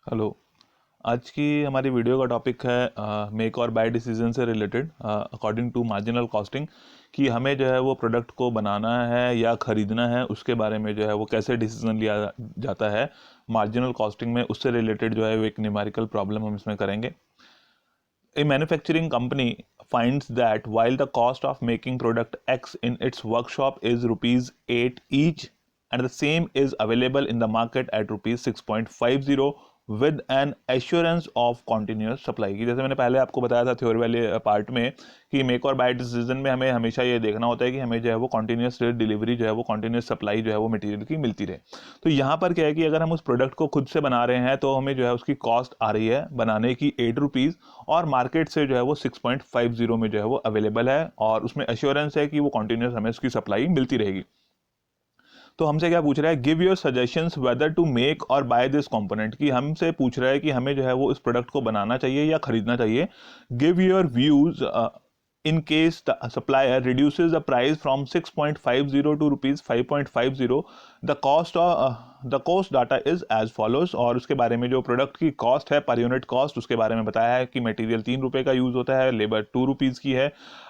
Hello. आज की हमारी वीडियो का टॉपिक है मेक और बाय डिसीजन से related according to marginal costing, कि हमें जो है वो प्रोडक्ट को बनाना है या ख़रीदना है, उसके बारे में जो है वो कैसे डिसीजन लिया जाता है मार्जिनल कॉस्टिंग में। उससे रिलेटेड जो है वो एक न्यूमेरिकल प्रॉब्लम हम इसमें करेंगे। A manufacturing company finds that while the cost of making product X in its workshop is rupees 8 each, and the same is available in the market at rupees 6.50 with an assurance of continuous supply। की जैसे मैंने पहले आपको बताया था theory वाले part में कि मेक और बाय डिसीजन में हमें हमेशा ये देखना होता है कि हमें जो है वो कंटिन्यूस डिलीवरी जो है वो कंटिन्यूस सप्लाई जो है वो मटेरियल की मिलती रहे। तो यहाँ पर क्या है कि अगर हम उस प्रोडक्ट को खुद से बना रहे हैं तो हमें जो है उसकी कॉस्ट आ रही है बनाने की 8 रुपीज़, और मार्केट से जो है वो 6.50 में जो है वो अवेलेबल है, और उसमें एश्योरेंस है कि वो कंटिन्यूस हमें उसकी सप्लाई मिलती रहेगी। तो हमसे क्या पूछ रहा है, give your suggestions whether to make or buy this component, की हमसे पूछ रहा है कि हमें जो है वो इस प्रोडक्ट को बनाना चाहिए या खरीदना चाहिए। Give your views in case the supplier reduces the price from 6.50 to rupees 5.50, the cost data is as follows। और उसके बारे में जो प्रोडक्ट की कॉस्ट है पर यूनिट कॉस्ट, उसके बारे में बताया है कि मटेरियल 3 रुपए का यूज होता है, लेबर 2 रुपीज़ की है,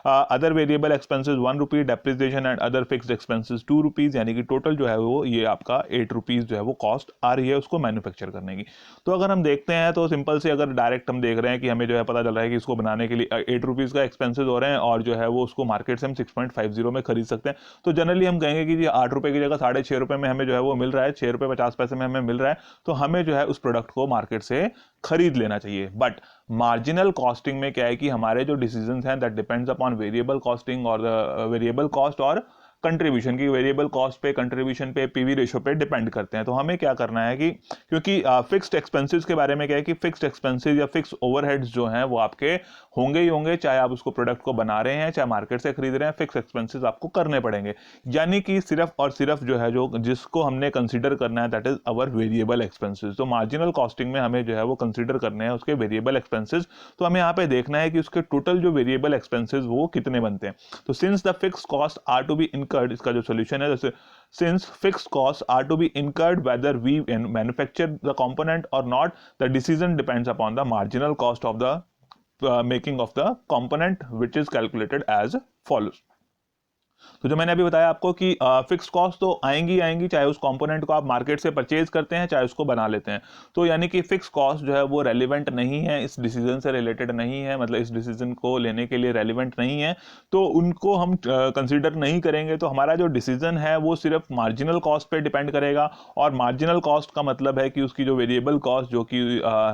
other variable expenses 1 rupee, depreciation and other fixed expenses 2 rupees, यानी कि टोटल जो है वो ये आपका 8 रुपीज़ जो है वो कॉस्ट आ रही है उसको मैन्युफैक्चर करने की। तो अगर हम देखते हैं तो सिंपल से अगर डायरेक्ट हम देख रहे हैं कि हमें जो है पता चल रहा है कि इसको बनाने के लिए 8 रुपीज़ का एक्सपेंसेस हो रहे हैं, और जो है वो उसको मार्केट से हम 6.50 में खरीद सकते हैं। तो जनरली हम कहेंगे कि ये 8 रुपए की जगह 6.5 रुपए में हमें जो है वो मिल रहा है, 6 रुपए 50 पैसे में हमें मिल रहा है, तो हमें जो है उस प्रोडक्ट को मार्केट से खरीद लेना चाहिए। बट मार्जिनल कॉस्टिंग में क्या है कि हमारे जो डिसीजंस हैं that depends upon variable costing और वेरिएबल कॉस्ट और कंट्रीब्यूशन की, वेरिएबल कॉस्ट पे, कंट्रीब्यूशन पे, पीवी रेशो पे डिपेंड करते हैं। तो हमें क्या करना है कि क्योंकि फिक्स्ड एक्सपेंसेस के बारे में क्या है कि फिक्स्ड एक्सपेंसेस या फिक्स ओवरहेड्स जो हैं वो आपके होंगे ही होंगे, चाहे आप उसको प्रोडक्ट को बना रहे हैं चाहे मार्केट से खरीद रहे हैं, फिक्स एक्सपेंसेस आपको करने पड़ेंगे। यानी कि सिर्फ और सिर्फ जो है जो जिसको हमने कंसीडर करना है that is our variable expenses. तो मार्जिनल कॉस्टिंग में हमें जो है वो कंसीडर करने हैं उसके वेरिएबल एक्सपेंसेस। तो हमें यहाँ पे देखना है कि उसके टोटल जो वेरिएबल एक्सपेंसेस वो कितने बनते हैं। तो since the fix cost are to be incurred, इसका जो सोल्यूशन है जैसे since fixed costs are to be incurred whether we manufacture the component or not, the decision depends upon the marginal cost of the making of the component, which is calculated as follows। तो जो मैंने अभी बताया आपको कि fix cost तो आएंगी आएंगी, चाहे उस कंपोनेंट को आप मार्केट से परचेज करते हैं चाहे उसको बना लेते हैं। तो यानी कि फिक्स कॉस्ट जो है वो रेलिवेंट नहीं है, इस डिसीजन से रिलेटेड नहीं है, मतलब इस डिसीजन को लेने के लिए रेलिवेंट नहीं है, तो उनको हम कंसीडर नहीं करेंगे। तो हमारा जो डिसीजन है वो सिर्फ मार्जिनल कॉस्ट पे डिपेंड करेगा, और मार्जिनल कॉस्ट का मतलब है कि उसकी जो वेरिएबल कॉस्ट जो कि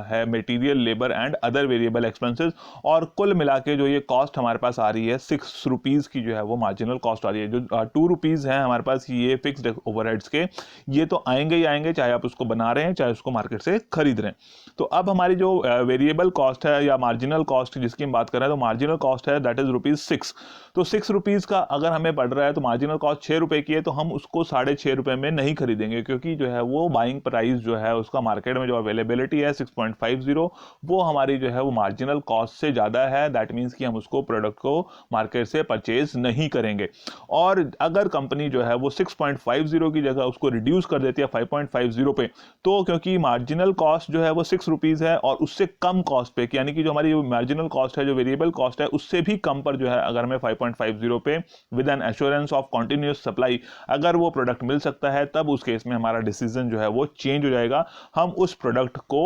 है material, labour and other variable expenses, और कुल मिला के जो ये कॉस्ट हमारे पास आ रही है 6 रुपीज़ की जो है वो मार्जिनल कॉस्ट आ रही है। जो 2 रुपीज़ हैं हमारे पास ये फिक्स्ड ओवरहेड्स के, ये तो आएंगे ही आएंगे, चाहे आप उसको बना रहे हैं चाहे उसको मार्केट से खरीद रहे हैं। तो अब हमारी जो वेरिएबल कॉस्ट है या मार्जिनल कॉस्ट जिसकी हम बात कर रहे हैं, तो मार्जिनल कॉस्ट है दैट इज ₹6। तो 6 रुपीज़ का अगर हमें पड़ रहा है तो मार्जिनल कॉस्ट 6 रुपए की है, तो हम उसको 6.5 रुपए में नहीं खरीदेंगे, क्योंकि जो है वो बाइंग प्राइस जो है उसका मार्केट में जो अवेलेबिलिटी है 6.50, वो हमारी जो है वो मार्जिनल कॉस्ट से ज़्यादा है। दैट मीन्स कि हम उसको प्रोडक्ट को मार्केट से परचेज नहीं करेंगे। और अगर कंपनी जो है वो 6.50 की जगह उसको रिड्यूस कर देती है 5.50 पे, तो क्योंकि मार्जिनल कॉस्ट जो है वो 6 रुपीज़ है, और उससे कम कॉस्ट पे, यानी कि जो हमारी मार्जिनल कॉस्ट है, जो वेरिएबल कॉस्ट है, उससे भी कम पर जो है अगर हमें 5.50 पे with N assurance of continuous supply अगर वो प्रोडक्ट मिल सकता है, तब उस केस में हमारा डिसीजन जो है वो चेंज हो जाएगा। हम उस प्रोडक्ट को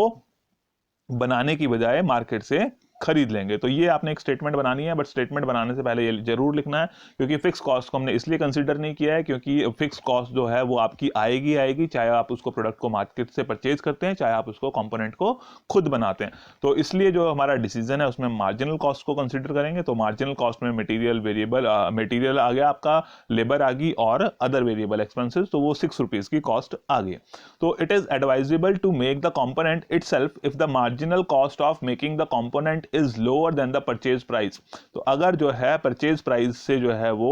बनाने की बजाय मार्केट से खरीद लेंगे। तो ये आपने एक स्टेटमेंट बनानी है, बट स्टेटमेंट बनाने से पहले ये जरूर लिखना है, क्योंकि फिक्स कॉस्ट को हमने इसलिए कंसीडर नहीं किया है क्योंकि फिक्स कॉस्ट जो है वो आपकी आएगी आएगी, चाहे आप उसको प्रोडक्ट को मार्केट से परचेज करते हैं चाहे आप उसको कंपोनेंट को खुद बनाते हैं। तो इसलिए जो हमारा डिसीजन है उसमें मार्जिनल कॉस्ट को कंसिडर करेंगे। तो मार्जिनल कॉस्ट में मटेरियल वेरिएबल मटेरियल आ गया आपका, लेबर आ गई, और अदर वेरिएबल एक्सपेंसेस, तो वो 6 रुपीज़ की कॉस्ट आ गई। तो it is advisable to make the component itself if the marginal cost of making the component is lower than the purchase price. तो अगर जो है परचेज प्राइस से जो है वो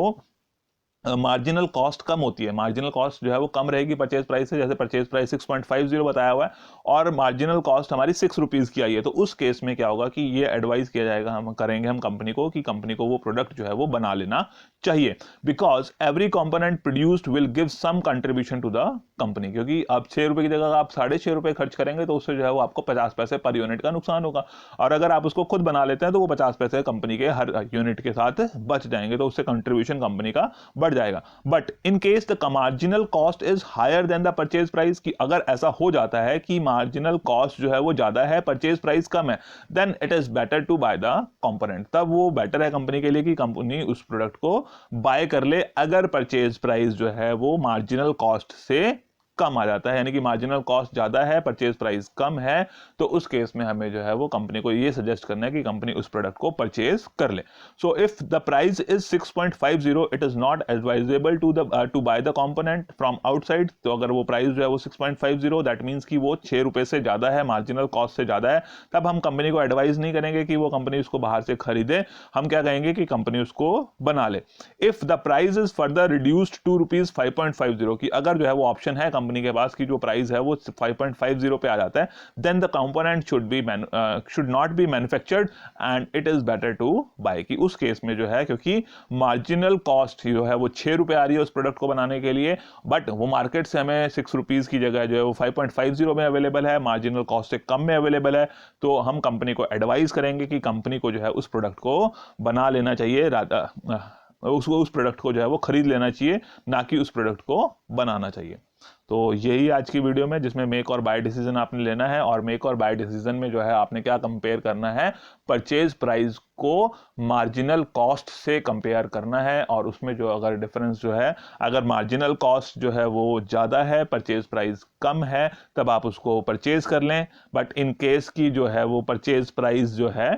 मार्जिनल कॉस्ट कम होती है, मार्जिनल कॉस्ट जो है वो कम रहेगी परचेज प्राइस से, जैसे परचेज प्राइस 6.50 बताया हुआ है और मार्जिनल कॉस्ट हमारी 6 रुपीज़ की आई है, तो उस केस में क्या होगा कि ये एडवाइस किया जाएगा, हम करेंगे हम कंपनी को कि कंपनी को वो प्रोडक्ट जो है वो बना लेना चाहिए, because every component produced will give some contribution to the company, क्योंकि आप 6 रुपये की जगह आप 6.5 खर्च करेंगे तो उससे जो है वो आपको 50 पैसे पर यूनिट का नुकसान होगा, और अगर आप उसको खुद बना लेते हैं तो वो 50 पैसे कंपनी के हर यूनिट के साथ बच जाएंगे, तो उससे कंट्रीब्यूशन कंपनी का बढ़ जाएगा। But in case the marginal cost is higher than the purchase price, कि अगर ऐसा हो जाता है कि मार्जिनल कॉस्ट जो है वो ज्यादा है, परचेज प्राइस कम है, then it is better to buy the component, तब वो बेटर है कंपनी के लिए कि कंपनी उस प्रोडक्ट को बाय कर ले अगर परचेज प्राइस जो है वो मार्जिनल कॉस्ट से कम आ जाता है, यानी कि मार्जिनल कॉस्ट ज्यादा है, परचेज प्राइस कम है, तो उस केस में हमें जो है वो कंपनी को ये सजेस्ट करना है कि कंपनी उस प्रोडक्ट को परचेज कर ले। So if the price is 6.50 it is not advisable to buy the component from outside, तो अगर वो प्राइस जो है वो 6.50 दैट मींस कि वो 6 रुपए से ज्यादा है, मार्जिनल कॉस्ट से ज्यादा है, तब हम कंपनी को एडवाइज नहीं करेंगे कि वो कंपनी उसको बाहर से खरीदे, हम क्या कहेंगे कि कंपनी उसको बना ले। If the price is further reduced to rupees 5.50, की अगर जो है वो ऑप्शन है कंपनी के पास की जो प्राइस है वो 5.50 पे आ जाता है, then the component should not be manufactured and it is better to buy, की उस केस में जो है क्योंकि मार्जिनल कॉस्ट जो है वो 6 रुपए आ रही है उस प्रोडक्ट को बनाने के लिए, बट वो मार्केट से हमें 6 रुपीज की जगह जो है वो 5.50 में अवेलेबल है, मार्जिनल कॉस्ट से कम में अवेलेबल है, तो हम कंपनी को एडवाइज करेंगे कि कंपनी को जो है उस प्रोडक्ट को बना लेना चाहिए, उस प्रोडक्ट को जो है वो खरीद लेना चाहिए, ना कि उस प्रोडक्ट को बनाना चाहिए। तो यही आज की वीडियो में जिसमें मेक और बाय डिसीजन आपने लेना है, और मेक और बाय डिसीजन में जो है आपने क्या कंपेयर करना है, परचेज प्राइस को मार्जिनल कॉस्ट से कंपेयर करना है, और उसमें जो अगर डिफरेंस जो है, अगर मार्जिनल कॉस्ट जो है वो ज़्यादा है, परचेज प्राइस कम है, तब आप उसको परचेज कर लें, बट इन केस की जो है वो परचेज प्राइस जो है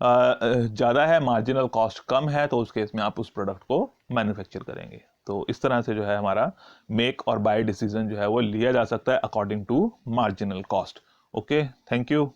ज़्यादा है, मार्जिनल कॉस्ट कम है, तो उस केस में आप उस प्रोडक्ट को मैन्युफैक्चर करेंगे। तो इस तरह से जो है हमारा मेक और बाय डिसीजन जो है वो लिया जा सकता है according to marginal cost. Okay, thank you.